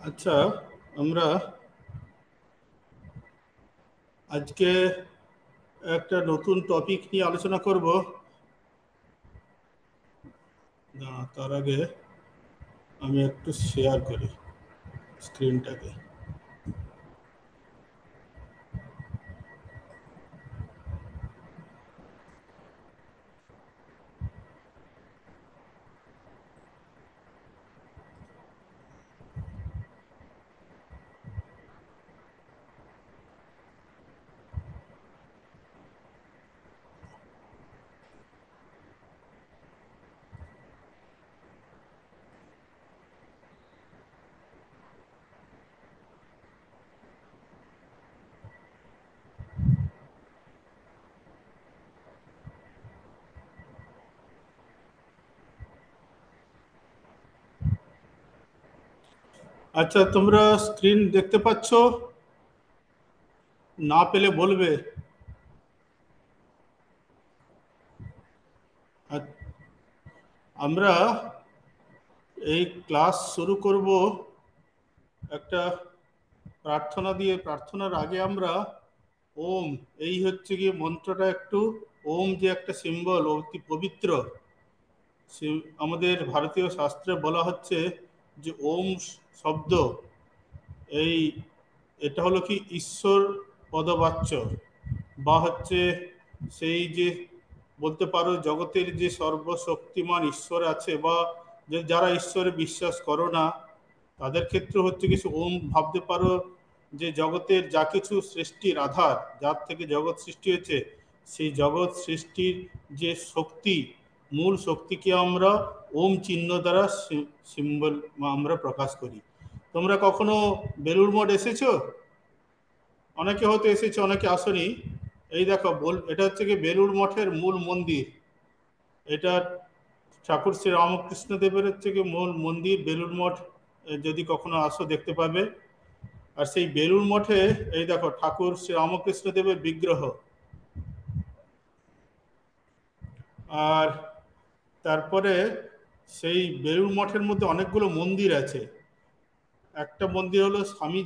আচ্ছা, আমরা আজকে একটা নতুন টপিক নিয়ে আলোচনা করব। তার আগে আমি একটু শেয়ার করি স্ক্রিনটাকে। আচ্ছা, তোমরা স্ক্রিন দেখতে পাচ্ছ? না পেলে বলবে। আর আমরা এই ক্লাস শুরু করব একটা প্রার্থনা দিয়ে। প্রার্থনার আগে আমরা ওম, এই হচ্ছে গিয়ে মন্ত্রটা একটু, ওম যে একটা সিম্বল, অতি পবিত্র। আমাদের ভারতীয় শাস্ত্রে বলা হচ্ছে যে ওম শব্দ, এই এটা হলো কি ঈশ্বর পদবাচ্য, বা হচ্ছে সেই যে বলতে পারো জগতের যে সর্বশক্তিমান ঈশ্বর আছে, বা যে যারা ঈশ্বরে বিশ্বাস করো না তাদের ক্ষেত্রে হচ্ছে কিছু ওম ভাবতে পারো যে জগতের যা কিছু সৃষ্টির আধার, যার থেকে জগৎ সৃষ্টি হয়েছে, সেই জগৎ সৃষ্টির যে শক্তি, মূল শক্তিকে আমরা ওম চিহ্ন দ্বারা সিম্বল আমরা প্রকাশ করি। তোমরা কখনো বেলুড় মঠ এসেছো? অনেকে হয়তো এসেছে, অনেকে আসেনি। এই দেখো, এটা হচ্ছে কি বেলুড় মঠের মূল মন্দির। এটা ঠাকুর শ্রী রামকৃষ্ণ দেবের হচ্ছে কি মূল মন্দির বেলুড় মঠ। যদি কখনো আসো দেখতে পাবে। আর সেই বেলুড় মঠে এই দেখো ঠাকুর শ্রী রামকৃষ্ণ দেবের বিগ্রহ। আর তারপরে সেই বেলুড় মঠের মধ্যে অনেকগুলো মন্দির আছে। একটা মন্দির হলো স্বামী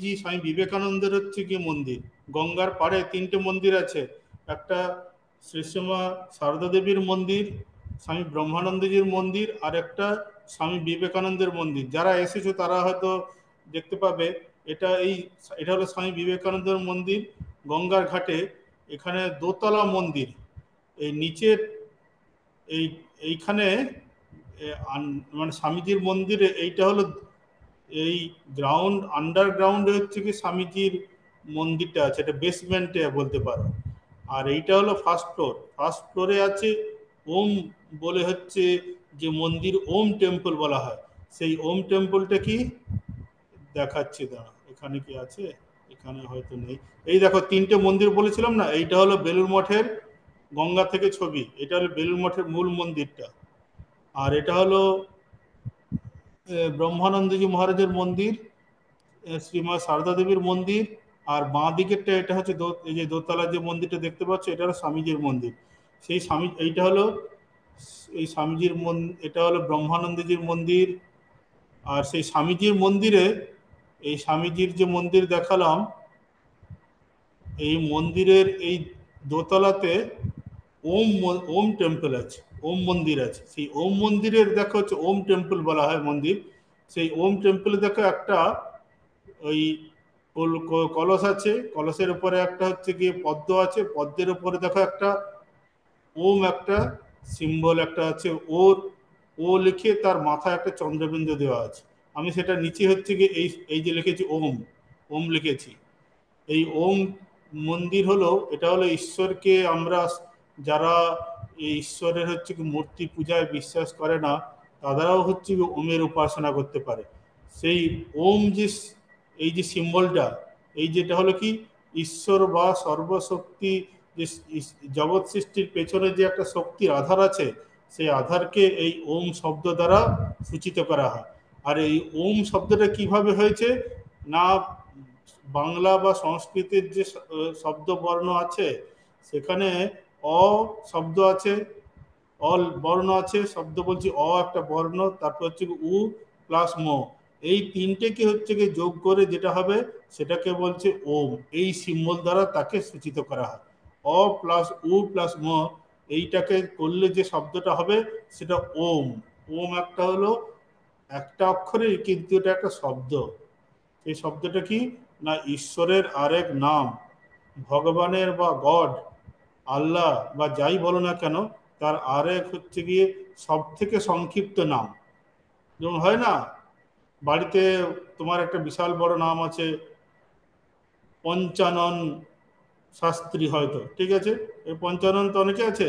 বিবেকানন্দের হচ্ছে কি মন্দির। গঙ্গার পাড়ে তিনটে মন্দির আছে। একটা শ্রীশ্রীমা সারদা দেবীর মন্দির, স্বামী ব্রহ্মানন্দজির মন্দির, আর একটা স্বামী বিবেকানন্দের মন্দির। যারা এসেছো তারা হয়তো দেখতে পাবে। এটা হলো স্বামী বিবেকানন্দের মন্দির গঙ্গার ঘাটে। এখানে দোতলা মন্দির। এই নিচের এই এইখানে মানে স্বামীজির মন্দিরে এইটা হলো এই গ্রাউন্ড, আন্ডারগ্রাউন্ডে হচ্ছে কি স্বামীজির মন্দিরটা আছে, এটা বেসমেন্টে বলতে পারো। আর এইটা হলো ফার্স্ট ফ্লোর। ফার্স্ট ফ্লোরে আছে ওম বলে হচ্ছে যে মন্দির, ওম টেম্পল বলা হয়। সেই ওম টেম্পলটা কি দেখাচ্ছি, দাঁড়া, এখানে কি আছে? এখানে হয়তো নেই। এই দেখো তিনটে মন্দির বলেছিলাম না, এইটা হলো বেলুড় মঠের গঙ্গা থেকে ছবি। এটা হলো বেলুড় মঠের মূল মন্দিরটা। আর এটা হলো ব্রহ্মানন্দজি মহারাজের মন্দির, শ্রীমা সারদা দেবীর মন্দির। আর বাঁ দিকেরটা এটা হচ্ছে এই যে দোতলা যে মন্দিরটা দেখতে পাচ্ছ, এটা হলো স্বামীজির মন্দির। সেই স্বামী, এইটা হলো এই স্বামীজির এটা হলো ব্রহ্মানন্দজির মন্দির। আর সেই স্বামীজির মন্দিরে, এই স্বামীজির যে মন্দির দেখালাম, এই মন্দিরের এই দোতলাতে ওম ওম টেম্পল আছে, ওম মন্দির আছে। সেই ওম মন্দিরের দেখো হচ্ছে ওম টেম্পল বলা হয় মন্দির। সেই ওম টেম্পলে দেখো একটা ওই কলস আছে, কলসের উপরে একটা হচ্ছে গিয়ে পদ্ম আছে, পদ্মের উপরে দেখো একটা ওম একটা সিম্বল একটা আছে। ওর ও লিখে তার মাথায় একটা চন্দ্রবিন্দু দেওয়া আছে। আমি সেটা নিচে হচ্ছে গিয়ে এই এই যে লিখেছি ওম, ওম লিখেছি। এই ওম মন্দির হলো, এটা হলো ঈশ্বরকে আমরা যারা এই ঈশ্বরের হচ্ছে কি মূর্তি পূজায় বিশ্বাস করে না, তারাও হচ্ছে কি ওমের উপাসনা করতে পারে। সেই ওম যে এই যে সিম্বলটা, এই যেটা হলো কি ঈশ্বর বা সর্বশক্তি, যে জগৎ সৃষ্টির পেছনে যে একটা শক্তির আধার আছে, সেই আধারকে এই ওম শব্দ দ্বারা সূচিত করা হয়। আর এই ওম শব্দটা কিভাবে হয়েছে না, বাংলা বা সংস্কৃতের যে শব্দ বর্ণ আছে, সেখানে অ শব্দ আছে, অল বর্ণ আছে, শব্দ বলছি অ একটা বর্ণ, তারপর হচ্ছে উ প্লাস ম। এই তিনটেকে হচ্ছে কি যোগ করে যেটা হবে সেটাকে বলছে ওম। এই সিম্বল দ্বারা তাকে সূচিত করা হয়। অ প্লাস উ প্লাস ম, এইটাকে করলে যে শব্দটা হবে সেটা ওম। ওম একটা হলো একটা অক্ষরের, কিন্তু এটা একটা শব্দ। এই শব্দটা কি না ঈশ্বরের আরেক নাম, ভগবানের বা গড, আল্লাহ বা যাই বলো না কেন, তার আরেক হচ্ছে গিয়ে সব থেকে সংক্ষিপ্ত নাম। যেমন হয় না, বাড়িতে তোমার একটা বিশাল বড় নাম আছে, পঞ্চানন শাস্ত্রী হয়তো, ঠিক আছে, এই পঞ্চানন তো অনেকে আছে,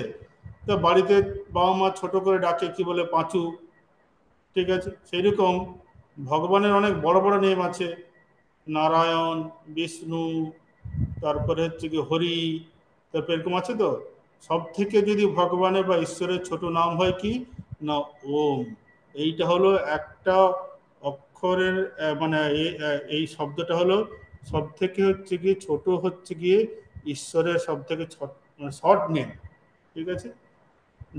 তো বাড়িতে বাবা মা ছোট করে ডাকে কি বলে, পাঁচু, ঠিক আছে। সেই রকম ভগবানের অনেক বড় বড় নেম আছে, নারায়ণ, বিষ্ণু, তারপরে হচ্ছে কি হরি, তারপর এরকম আছে তো। সব থেকে যদি ভগবানের বা ঈশ্বরের ছোট নাম হয় কি না ওম। এইটা হলো একটা অক্ষরের মানে এই শব্দটা হলো সব থেকে হচ্ছে গিয়ে ছোট, হচ্ছে গিয়ে ঈশ্বরের সব থেকে শর্ট নেম, ঠিক আছে।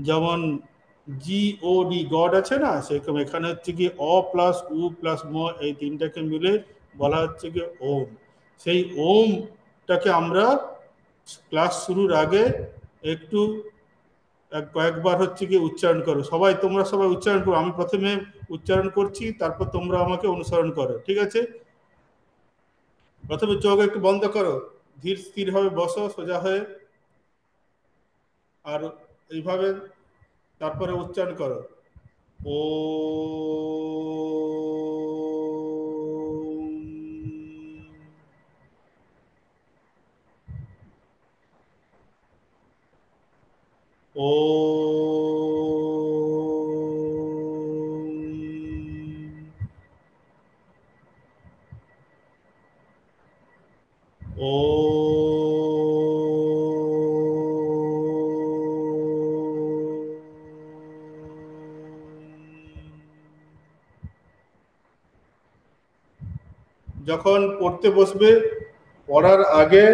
যেমন GOD, গড আছে না, সেরকম এখানে হচ্ছে কি অ প্লাস উ প্লাস ম, এই তিনটাকে মিলে বলা হচ্ছে কি ওম। সেই ওমটাকে আমরা ক্লাস শুরুর আগে একটু কয়েকবার হচ্ছে কি উচ্চারণ করো। সবাই, তোমরা সবাই উচ্চারণ করো, আমি প্রথমে উচ্চারণ করছি, তারপর তোমরা আমাকে অনুসরণ করো, ঠিক আছে। প্রথমে চোখ একটু বন্ধ করো, ধীর স্থিরভাবে বসো সোজা হয়ে, আর এইভাবে তারপরে উচ্চারণ করো। ও ও ও যখন পড়তে বসবে, পড়ার আগে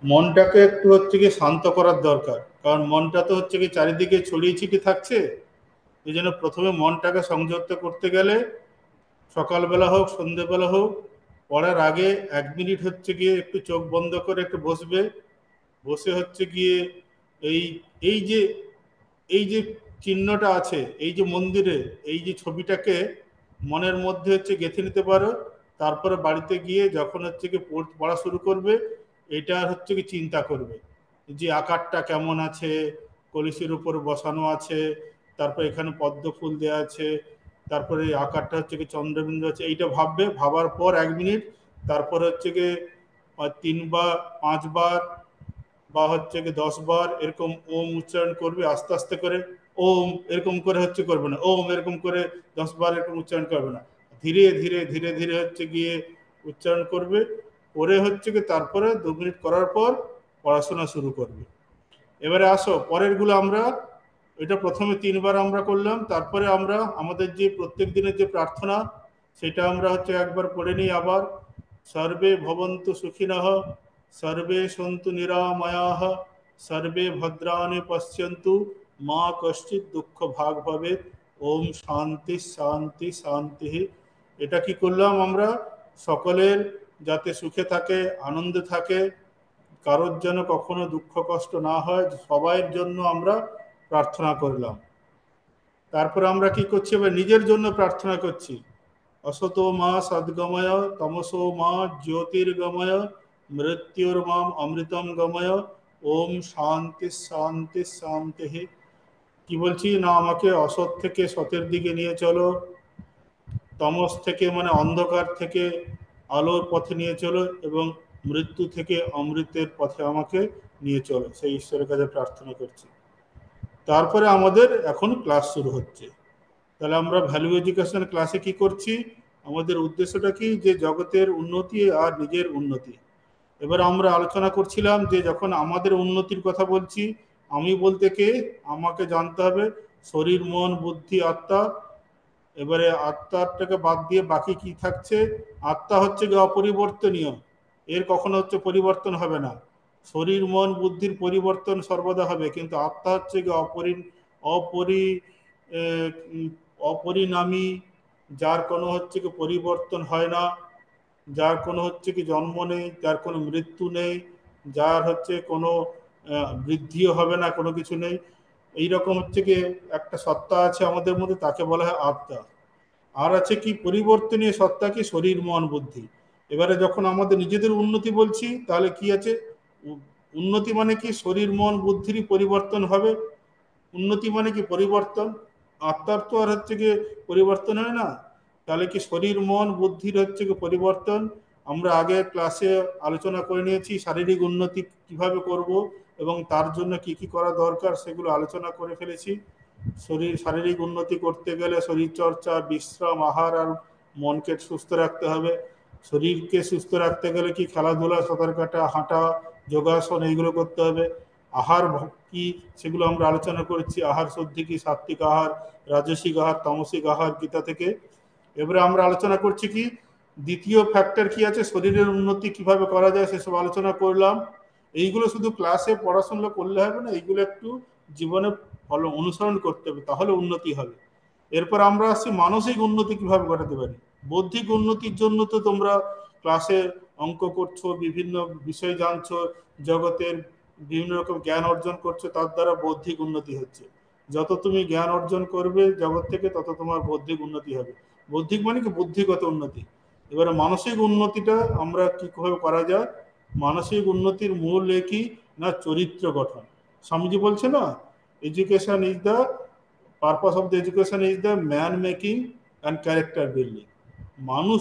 মনটাকে একটু হচ্ছে কি শান্ত করার দরকার, কারণ মনটা তো হচ্ছে কি চারিদিকে ছড়িয়ে ছিটিয়ে থাকছে। এই জন্য প্রথমে মনটাকে সংযত করতে গেলে সকালবেলা হোক সন্ধেবেলা হোক, পড়ার আগে 1 মিনিট হচ্ছে গিয়ে একটু চোখ বন্ধ করে একটু বসবে। বসে হচ্ছে গিয়ে এই এই যে এই যে চিহ্নটা আছে, এই যে মন্দিরে এই যে ছবিটাকে মনের মধ্যে হচ্ছে গেঁথে নিতে পারো। তারপরে বাড়িতে গিয়ে যখন হচ্ছে কি পড়া শুরু করবে, এটা হচ্ছে কি চিন্তা করবে যে আকারটা কেমন আছে, কলসির উপর বসানো আছে, তারপর এখানে পদ্ম ফুল দেওয়া আছে, তারপরে এই আকারটা হচ্ছে কি চন্দ্রবিন্দু আছে, এইটা ভাববে। ভাবার পর 1 মিনিট, তারপর হচ্ছে কি 3 বার 5 বার বা হচ্ছে কি 10 বার এরকম ওম উচ্চারণ করবে আস্তে আস্তে করে। ওম এরকম করে হচ্ছে করবে না, ওম এরকম করে 10 বার এরকম উচ্চারণ করবে না, ধীরে ধীরে ধীরে ধীরে হচ্ছে গিয়ে উচ্চারণ করবে। করে হচ্ছে কি তারপরে 2 মিনিট করার পর পড়াশোনা শুরু করবে। এবারে আসো পরেরগুলো আমরা, এটা প্রথমে 3 বার আমরা করলাম, তারপরে আমরা আমাদের যে প্রত্যেক দিনের যে প্রার্থনা, সেটা আমরা হচ্ছে একবার পড়ে নিই আবার। সর্বে ভবন্তু সুখিনঃ, সর্বে সন্তু নিরাময়াঃ, সর্বে ভদ্রাণি পশ্যন্তু, মা কশ্চিৎ দুঃখ ভাগ ভবেৎ। ওম শান্তি শান্তি শান্তি। এটা কি করলাম আমরা, সকলের যাতে সুখে থাকে, আনন্দে থাকে, কারোর যেন কখনো দুঃখ কষ্ট না হয়, সবাইয়ের জন্য আমরা প্রার্থনা করলাম। তারপরে আমরা কি করছি, এবার নিজের জন্য প্রার্থনা করছি। অসতো মা সদ্গময়, তমসো মা জ্যোতির্গময়, মৃত্যুর মাম অমৃতম গময়। ওম শান্তি শান্তি শান্তি। কি বলছি না, আমাকে অসৎ থেকে সতের দিকে নিয়ে চলো, তমস থেকে মানে অন্ধকার থেকে আলোর পথে নিয়ে চলো, এবং মৃত্যু থেকে অমৃতের পথে আমাকে নিয়ে চলো, সেই ঈশ্বরের কাছে প্রার্থনা করছি। তারপরে আমাদের এখন ক্লাস শুরু হচ্ছে। তাহলে আমরা ভ্যালু এডুকেশন ক্লাসে কি করছি, আমাদের উদ্দেশ্যটা কি, যে জগতের উন্নতি আর নিজের উন্নতি। এবার আমরা আলোচনা করছিলাম যে যখন আমাদের উন্নতির কথা বলছি, আমি বলতে কে, আমাকে জানতে হবে শরীর মন বুদ্ধি আত্মা। এবারে আত্মাটাকে বাদ দিয়ে বাকি কি থাকছে, আত্মা হচ্ছে গিয়ে অপরিবর্তনীয়, এর কখনো হচ্ছে পরিবর্তন হবে না। শরীর মন বুদ্ধির পরিবর্তন সর্বদা হবে, কিন্তু আত্মা হচ্ছে গিয়ে অপরি অপরিণামী, যার কোনো হচ্ছে কি পরিবর্তন হয় না, যার কোনো হচ্ছে কি জন্ম নেই, যার কোনো মৃত্যু নেই, যার হচ্ছে কোনো বৃদ্ধিও হবে না, কোনো কিছু নেই, এইরকম হচ্ছে কি একটা সত্তা আছে আমাদের মধ্যে, তাকে বলা হয় আত্মা। আর আছে কি পরিবর্তনীয় সত্তা, কি শরীর মন বুদ্ধি। এবারে যখন আমাদের নিজেদের উন্নতি বলছি, তাহলে কি আছে, উন্নতি মানে কি শরীর মন বুদ্ধিরই পরিবর্তন হবে। উন্নতি মানে কি পরিবর্তন, আত্মার তো আর হচ্ছে কি পরিবর্তন হয় না। তাহলে কি শরীর মন বুদ্ধির হচ্ছে কি পরিবর্তন। আমরা আগে ক্লাসে আলোচনা করে নিয়েছি শারীরিক উন্নতি কিভাবে করব এবং তার জন্য কি কি করা দরকার, সেগুলো আলোচনা করে ফেলেছি। শারীরিক উন্নতি করতে গেলে শরীর চর্চা, বিশ্রাম, আহার আর মনকে সুস্থ রাখতে হবে। শরীরকে সুস্থ রাখতে গেলে কি খেলাধুলা, সাঁতার কাটা, হাঁটা, যোগাসন, এইগুলো করতে হবে। আহার কি, সেগুলো আমরা আলোচনা করেছি। আহার শুদ্ধি কি, সাত্বিক আহার, রাজসিক আহার, তামসিক আহার, গীতা থেকে। এবারে আমরা আলোচনা করছি কি দ্বিতীয় ফ্যাক্টর কি আছে, শরীরের উন্নতি কিভাবে করা যায়, সেসব আলোচনা করলাম। এইগুলো শুধু ক্লাসে পড়াশোনা করলে হবে না, এইগুলো একটু জীবনে ফলো অনুসরণ করতে হবে, তাহলে উন্নতি হবে। এরপর আমরা আসছি মানসিক উন্নতি কিভাবে ঘটাতে পারি। বৌদ্ধিক উন্নতির জন্য তো তোমরা ক্লাসে অঙ্ক করছো, বিভিন্ন বিষয় জানছো, জগতের বিভিন্ন রকম জ্ঞান অর্জন করছো, তার দ্বারা বৌদ্ধিক উন্নতি হচ্ছে। যত তুমি জ্ঞান অর্জন করবে জগৎ থেকে, তত তোমার বৌদ্ধিক উন্নতি হবে। বৌদ্ধিক মানে কি বুদ্ধিগত উন্নতি। এবারে মানসিক উন্নতিটা আমরা কিভাবে করা যায়। মানসিক উন্নতির মূল কি না, চরিত্র গঠন। স্বামীজি বলছে না, education is the purpose of the education is the man making and character building. মানুষ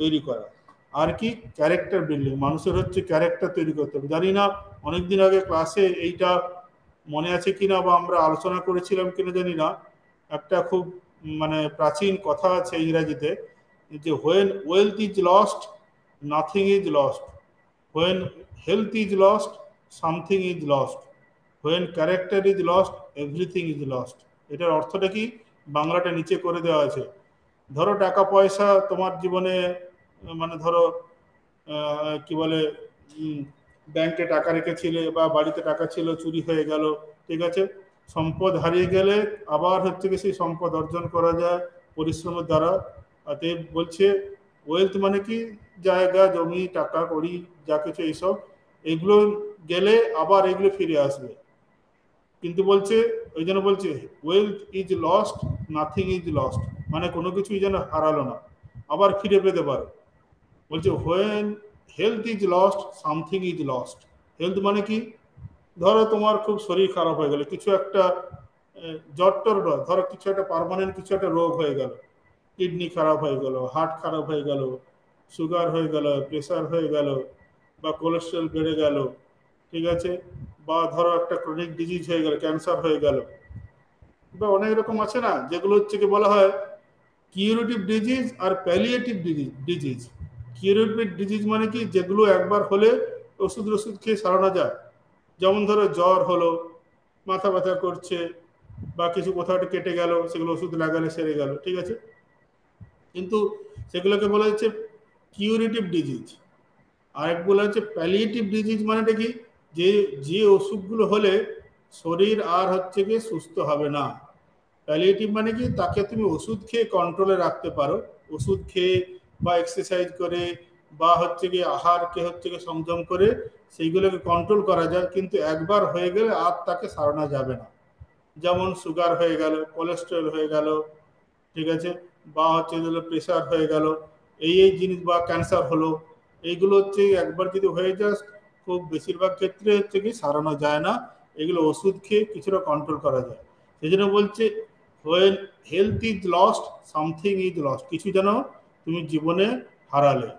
তৈরি করা। আর কি ক্যারেক্টার বিল্ডিং, মানুষের হচ্ছে ক্যারেক্টার তৈরি করতে হবে। জানি না অনেকদিন আগে ক্লাসে এইটা মনে আছে কিনা, বা আমরা আলোচনা করেছিলাম কিনা জানি না। একটা খুব মানে প্রাচীন কথা আছে ইংরাজিতে, যে when wealth is lost, nothing is lost. When health is lost, something is lost. When character is lost, everything is lost. এটার অর্থটা কি, বাংলাটা নিচে করে দেওয়া আছে। ধরো টাকা পয়সা তোমার জীবনে, মানে ধরো কি বলে, ব্যাংকে টাকা রেখেছিলে বা বাড়িতে টাকা ছিল, চুরি হয়ে গেল, ঠিক আছে। সম্পদ হারিয়ে গেলে আবার হচ্ছে কি সেই সম্পদ অর্জন করা যায় পরিশ্রমের দ্বারা। অতএব বলছে ওয়েলথ মানে কি, জায়গা জমি টাকা কড়ি যা কিছু এইসব, এগুলো গেলে আবার এগুলো ফিরে আসবে। কিন্তু বলছে, ওই জন্য বলছে wealth is lost, nothing is lost, মানে কোনো কিছুই যেন হারালো না, আবার ফিরে পেতে পারো। বলছে when health is lost, something is lost. Health মানে কি, ধরো তোমার খুব শরীর খারাপ হয়ে গেল, কিছু একটা জ্বর টর নয়, ধরো কিছু একটা পার্মানেন্ট কিছু একটা রোগ হয়ে গেল, কিডনি খারাপ হয়ে গেল, হার্ট খারাপ হয়ে গেল, সুগার হয়ে গেল, প্রেশার হয়ে গেল, বা কোলেস্ট্রল বেড়ে গেল, ঠিক আছে, বা ধরো একটা ক্রনিক ডিজিজ হয়ে গেল, ক্যান্সার হয়ে গেল, বা অনেক রকম আছে না, যেগুলো হচ্ছে কি বলা হয় কিউরেটিভ ডিজিজ আর প্যালিয়েটিভ ডিজিজ। কিউরেটিভ ডিজিজ মানে কি, যেগুলো একবার হলে ওষুধ ওষুধ খেয়ে সারানো যায়। যেমন ধরো জ্বর হলো, মাথা ব্যথা করছে, বা কিছু কোথাও একটা কেটে গেল, সেগুলো ওষুধ লাগালে সেরে গেল, ঠিক আছে। কিন্তু সেগুলোকে বলা হচ্ছে কিউরেটিভ ডিজিজ। আরেকগুলো হচ্ছে প্যালিয়েটিভ ডিজিজ, মানেটা কি, যে যে অসুখগুলো হলে শরীর আর হচ্ছে গিয়ে সুস্থ হবে না। প্যালিয়েটিভ মানে কি, তাকে তুমি ওষুধ খেয়ে কন্ট্রোলে রাখতে পারো, ওষুধ খেয়ে বা এক্সারসাইজ করে, বা হচ্ছে গিয়ে আহারকে হচ্ছে গিয়ে সংযম করে সেইগুলোকে কন্ট্রোল করা যায়, কিন্তু একবার হয়ে গেলে আর তাকে সারানো যাবে না। যেমন সুগার হয়ে গেল, কোলেস্ট্রল হয়ে গেল, ঠিক আছে, বা হচ্ছে প্রেশার হয়ে গেল, এই জিনিস, বা ক্যান্সার হলো, এইগুলো হচ্ছে একবার যদি হয়ে যায়, খুব বেশিরভাগ ক্ষেত্রে হচ্ছে কি সারানো যায় না, এগুলো ওষুধ খেয়ে কিছুটা কন্ট্রোল করা যায়। সেই জন্য বলছে when health is lost, something is lost, কিছু যেন তুমি জীবনে হারালে।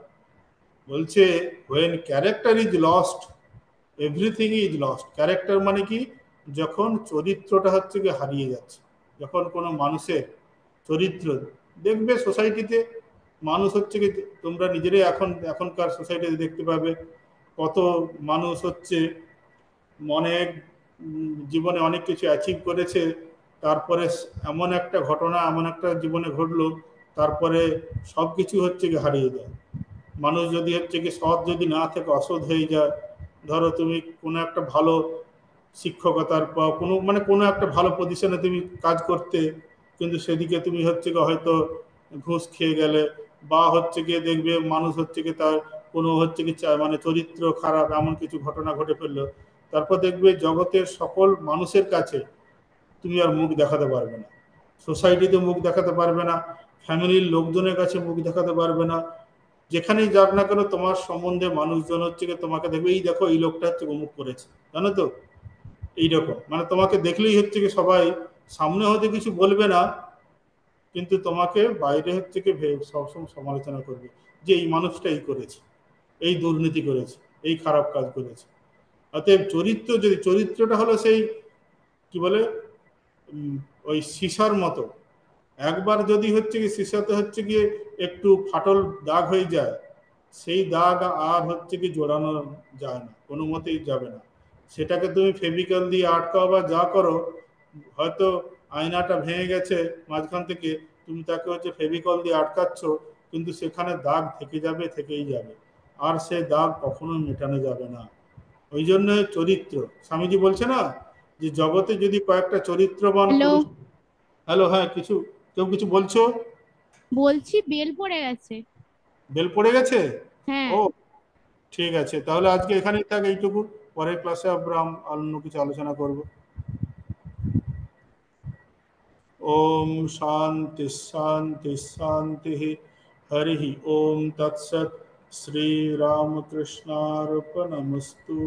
বলছে when character is lost, everything is lost. Character মানে কি, যখন চরিত্রটা হচ্ছে কি হারিয়ে যাচ্ছে, যখন কোনো মানুষের চরিত্র, দেখবে সোসাইটিতে মানুষ হচ্ছে কি, তোমরা নিজেরাই এখনকার সোসাইটিতে দেখতে পাবে, কত মানুষ হচ্ছে অনেক জীবনে অনেক কিছু অ্যাচিভ করেছে, তারপরে এমন একটা ঘটনা, এমন একটা জীবনে ঘটলো, তারপরে সব কিছু হচ্ছে কি হারিয়ে যায়। মানুষ যদি হচ্ছে কি সৎ যদি না থেকে অসৎ হয়ে যায়, ধরো তুমি কোনো একটা ভালো শিক্ষকতার বা কোনো মানে কোনো একটা ভালো পজিশনে তুমি কাজ করতে, কিন্তু সেদিকে তুমি হচ্ছে কি হয়তো ঘুষ খেয়ে গেলে, বা হচ্ছে গিয়ে দেখবে মানুষ হচ্ছে গিয়ে তার কোনো হচ্ছে কি মানে চরিত্র খারাপ এমন কিছু ঘটনা ঘটে ফেললো, তারপর দেখবে জগতের সকল মানুষের কাছে তুমি আর মুখ দেখাতে পারবে না, সোসাইটিতে মুখ দেখাতে পারবে না, ফ্যামিলির লোকজনের কাছে মুখ দেখাতে পারবে না, যেখানেই যাক না কেন তোমার সম্বন্ধে মানুষজন হচ্ছে গিয়ে তোমাকে দেখবে, এই দেখো এই লোকটা হচ্ছে অমুক করেছে, জানো তো, এইরকম মানে তোমাকে দেখলেই হচ্ছে কি সবাই সামনে হয়তো কিছু বলবে না, কিন্তু তোমাকে বাইরে হচ্ছে কি সবসময় সমালোচনা করবে যে এই মানুষটা এই করেছে, এই দুর্নীতি করেছে, এই খারাপ কাজ করেছে। অতএব চরিত্র, যদি চরিত্রটা হলো সেই কি বলে উম, ওই সীসার মতো, একবার যদি হচ্ছে কি সীসাতে হচ্ছে গিয়ে একটু ফাটল দাগ হয়ে যায়, সেই দাগ আর হচ্ছে কি জোড়ানো যায় না, কোনো মতেই যাবে না। সেটাকে তুমি ফেভিকল দিয়ে আটকাও বা যা করো, হয়তো আয়নাটা ভেঙে গেছে মাঝখান থেকে, তুমি তাকে হচ্ছে ফেভিকল দিয়ে আটকাচ্ছ, কিন্তু সেখানে দাগ থেকে যাবে, থেকেই যাবে, আর সে দাগ কখনো মেটানো যাবে না। ওই জন্য চরিত্র, স্বামীজি বলছে না যে জগতে যদি কয়েকটা চরিত্রবান হ্যালো, পুরুষ। হ্যালো, হ্যাঁ, কিছু কেউ কিছু বলছো? বলছি বেল পড়ে গেছে। বেল পড়ে গেছে? হ্যাঁ। ও, ঠিক আছে, তাহলে আজকে এখানেই থাক এইটুকু, পরের ক্লাসে আমরা অন্য কিছু আলোচনা করব। ओम शांति शांति शांति। हरि ओम तत्सत। श्री रामकृष्णार्पणमस्तु।